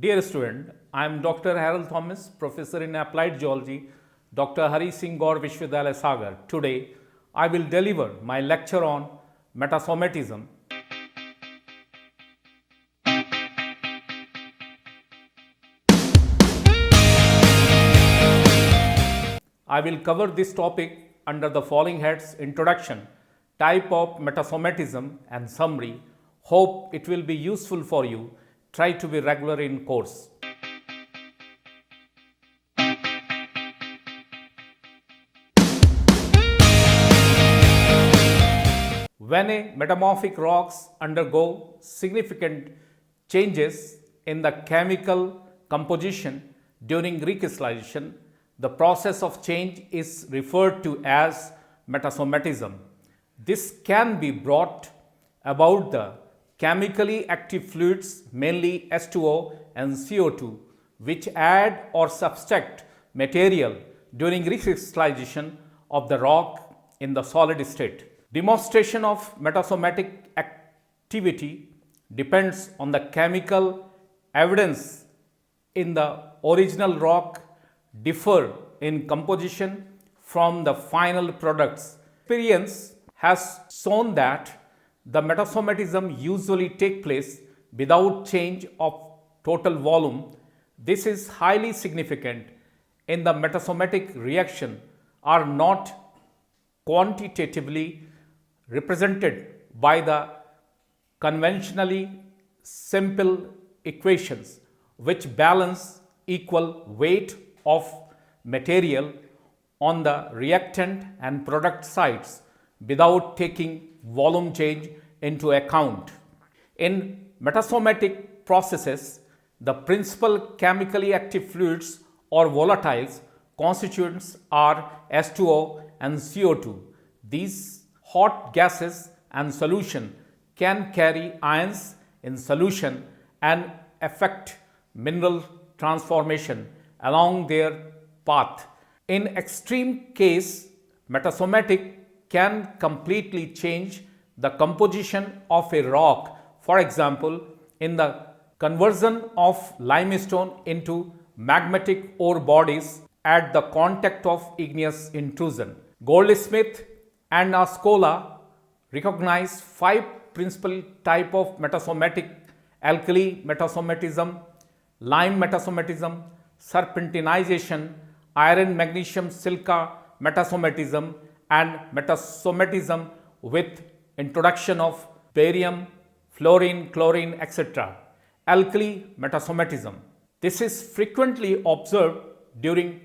Dear student, I am Dr. Harold Thomas, Professor in Applied Geology, Dr. Hari Singh Gaur Vishwavidyalaya Sagar. Today, I will deliver my lecture on metasomatism. I will cover this topic under the following heads: Introduction, Type of Metasomatism, and Summary. Hope it will be useful for you. Try to be regular in course. When a metamorphic rocks undergo significant changes in the chemical composition during recrystallization, the process of change is referred to as metasomatism. This can be brought about the chemically active fluids, mainly H2O and CO2, which add or subtract material during recrystallization of the rock in the solid state. Demonstration of metasomatic activity depends on the chemical evidence in the original rock differ in composition from the final products. Experience has shown that the metasomatism usually takes place without change of total volume. This is highly significant in the metasomatic reaction are not quantitatively represented by the conventionally simple equations which balance equal weight of material on the reactant and product sides without taking volume change into account. In metasomatic processes, the principal chemically active fluids or volatiles constituents are H2O and CO2. These hot gases and solution can carry ions in solution and affect mineral transformation along their path. In extreme case, metasomatic can completely change the composition of a rock. For example, in the conversion of limestone into magmatic ore bodies at the contact of igneous intrusion. Goldsmith and Ascola recognize 5 principal types of metasomatic: alkali metasomatism, lime metasomatism, serpentinization, iron magnesium silica metasomatism, and metasomatism with introduction of barium, fluorine, chlorine, etc. Alkali metasomatism. This is frequently observed during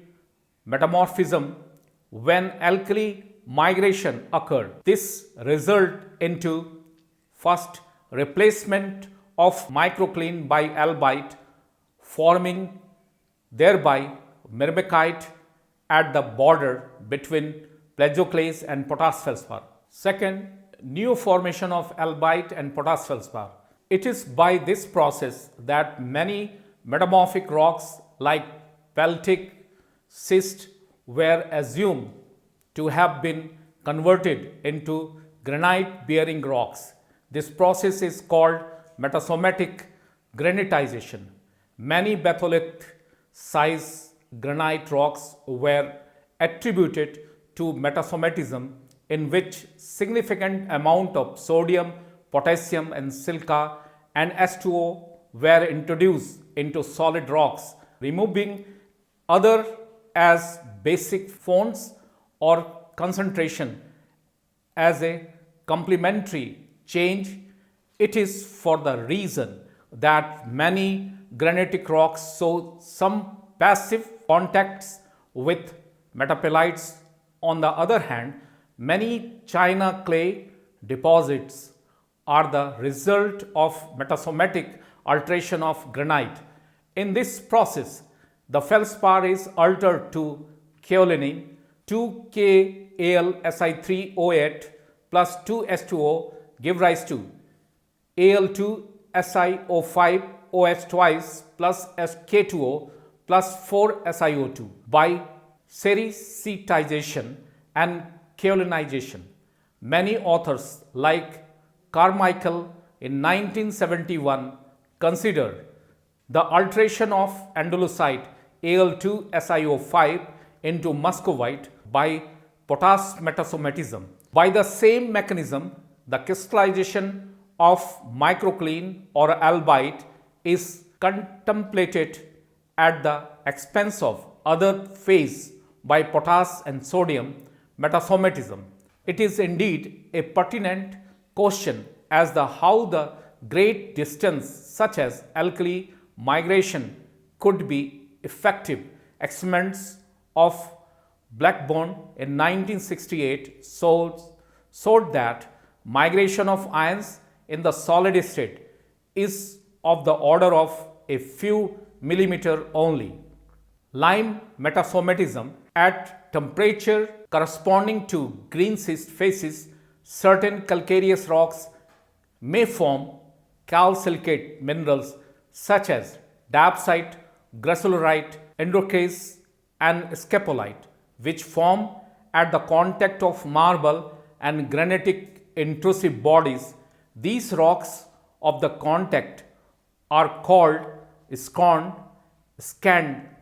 metamorphism when alkali migration occurred. This result into first replacement of microcline by albite, forming thereby myrmekite at the border between plagioclase and potash feldspar. Second, new formation of albite and potash feldspar. It is by this process that many metamorphic rocks like peltic schist were assumed to have been converted into granite bearing rocks. This process is called metasomatic granitization. Many batholith size granite rocks were attributed to metasomatism in which significant amount of sodium, potassium and silica and H2O were introduced into solid rocks, removing other as basic fonts or concentration as a complementary change. It is for the reason that many granitic rocks show some passive contacts with metaphysites. On the other hand, many china clay deposits are the result of metasomatic alteration of granite. In this process, the feldspar is altered to kaolin. 2KAlSi3O8 plus 2H2O give rise to Al2SiO5OH twice plus K2O plus 4SiO2 by sericitization and kaolinization. Many authors like Carmichael in 1971 considered the alteration of andalusite Al2SiO5 into muscovite by potash metasomatism. By the same mechanism, the crystallization of microcline or albite is contemplated at the expense of other phase by potash and sodium metasomatism. It is indeed a pertinent question as to how the great distance such as alkali migration could be effective. Experiments of Blackburn in 1968 showed that migration of ions in the solid state is of the order of a few millimeter only. Lime metasomatism at temperature corresponding to green schist faces, certain calcareous rocks may form calcilicate minerals such as diapsite, gracilurite, androcase and scapolite, which form at the contact of marble and granitic intrusive bodies. These rocks of the contact are called scanned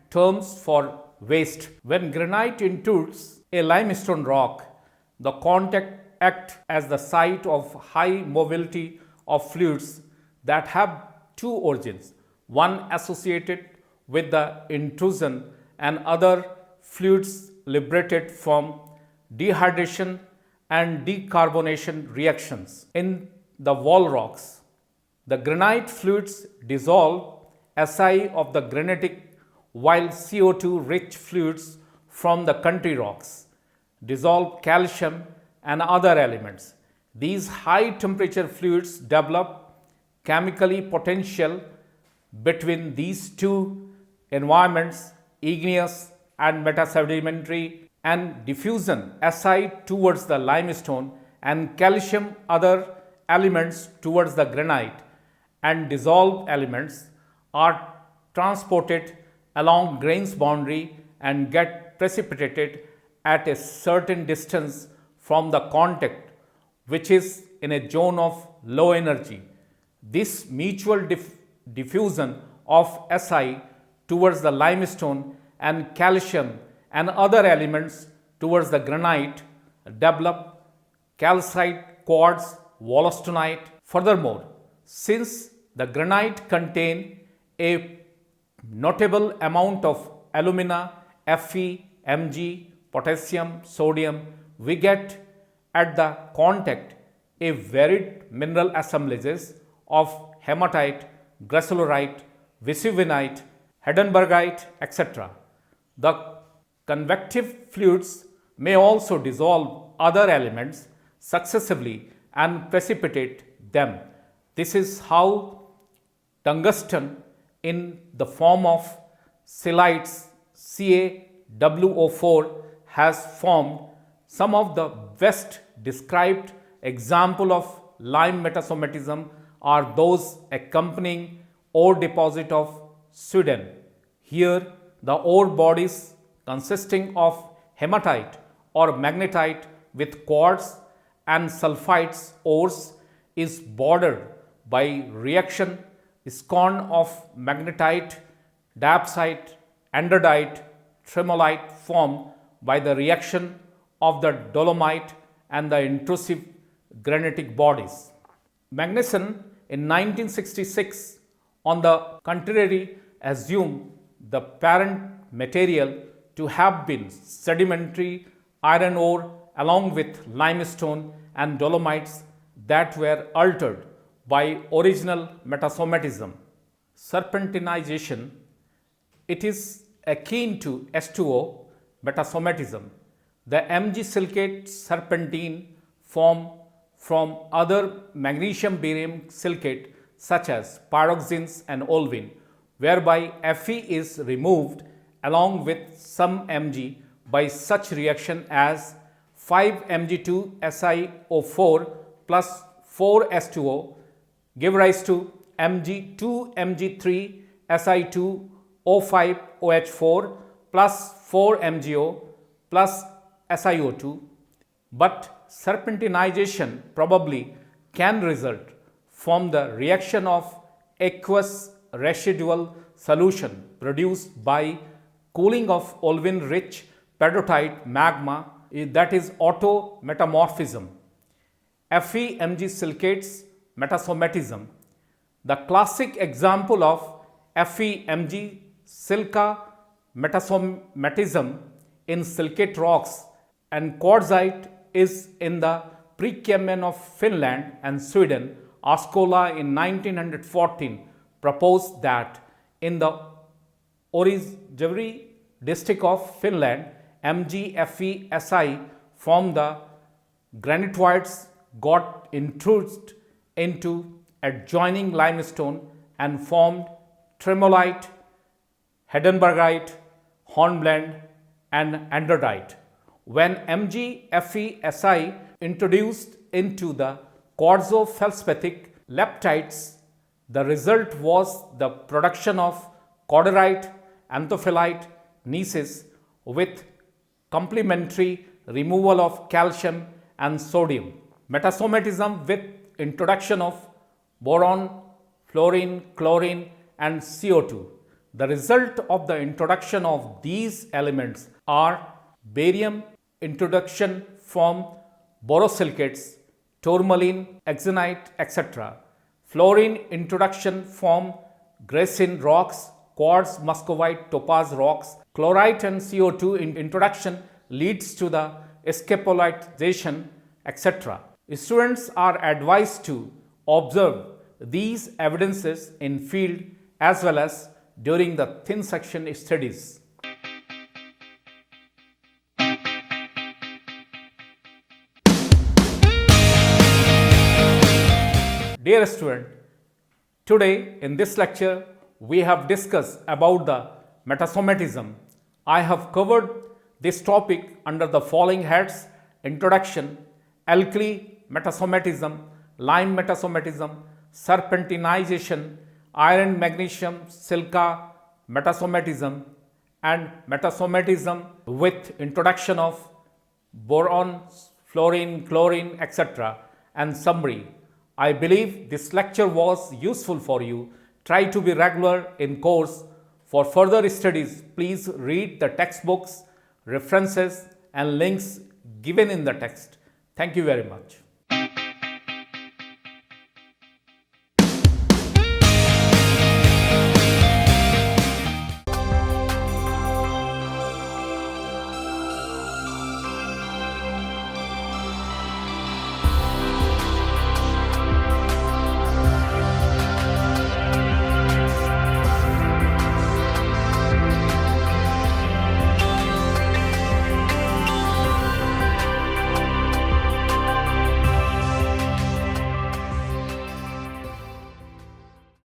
terms for waste. When granite intrudes a limestone rock, the contact acts as the site of high mobility of fluids that have two origins, one associated with the intrusion and other fluids liberated from dehydration and decarbonation reactions. In the wall rocks, the granite fluids dissolve Si of the granitic, while CO2 rich fluids from the country rocks dissolve calcium and other elements. These high temperature fluids develop chemically potential between these two environments, igneous and metasedimentary, and diffusion Si towards the limestone and calcium other elements towards the granite, and dissolved elements are transported along grain's boundary and get precipitated at a certain distance from the contact, which is in a zone of low energy. This mutual diffusion of Si towards the limestone and calcium and other elements towards the granite develop calcite, quartz, wollastonite. Furthermore, since the granite contain a notable amount of alumina, Fe, Mg, potassium, sodium, we get at the contact a varied mineral assemblages of hematite, gracilurite, vesuvinite, heidelbergite, etc. The convective fluids may also dissolve other elements successively and precipitate them. This is how tungsten in the form of silites CaWO4 has formed. Some of the best described example of lime metasomatism are those accompanying ore deposit of Sweden. Here, the ore bodies consisting of hematite or magnetite with quartz and sulfides ores is bordered by reaction scorn of magnetite, diapsite, andradite, tremolite formed by the reaction of the dolomite and the intrusive granitic bodies. Magnuson in 1966, on the contrary, assumed the parent material to have been sedimentary iron ore along with limestone and dolomites that were altered by original metasomatism. Serpentinization, it is akin to S2O metasomatism. The Mg silicate serpentine form from other magnesium barium silicate such as pyroxenes and olivine, whereby Fe is removed along with some Mg by such reaction as 5Mg2SiO4 plus 4S2O give rise to Mg2Mg3Si2O5OH4 plus 4MgO plus SiO2, but serpentinization probably can result from the reaction of aqueous residual solution produced by cooling of olivine-rich pedrotite magma, that is autometamorphism. Fe-Mg silicates metasomatism. The classic example of Fe-Mg silica metasomatism in silicate rocks and quartzite is in the Precambrian of Finland and Sweden. Askola in 1914 proposed that in the Orivesi district of Finland, MgFeSi from the granitoids got intruded into adjoining limestone and formed tremolite, Hedenbergite, hornblende and andradite. When MgFeSi introduced into the quartzo-feldspathic leptites, the result was the production of cordierite, anthophyllite, gneisses with complementary removal of calcium and sodium. Metasomatism with introduction of boron, fluorine, chlorine and CO2. The result of the introduction of these elements are barium introduction from borosilicates, tourmaline, axenite, etc. Fluorine introduction from gracine rocks, quartz, muscovite, topaz rocks. Chlorite and CO2 introduction leads to the escapolitization, etc. Students are advised to observe these evidences in field as well as during the thin section studies. Dear student, today in this lecture we have discussed about the metasomatism. I have covered this topic under the following heads: introduction, alkali metasomatism, lime metasomatism, serpentinization, iron magnesium silica metasomatism, and metasomatism with introduction of boron, fluorine, chlorine, etc. and summary. I believe this lecture was useful for you. Try to be regular in course. For further studies, please read the textbooks, references and links given in the text. Thank you very much.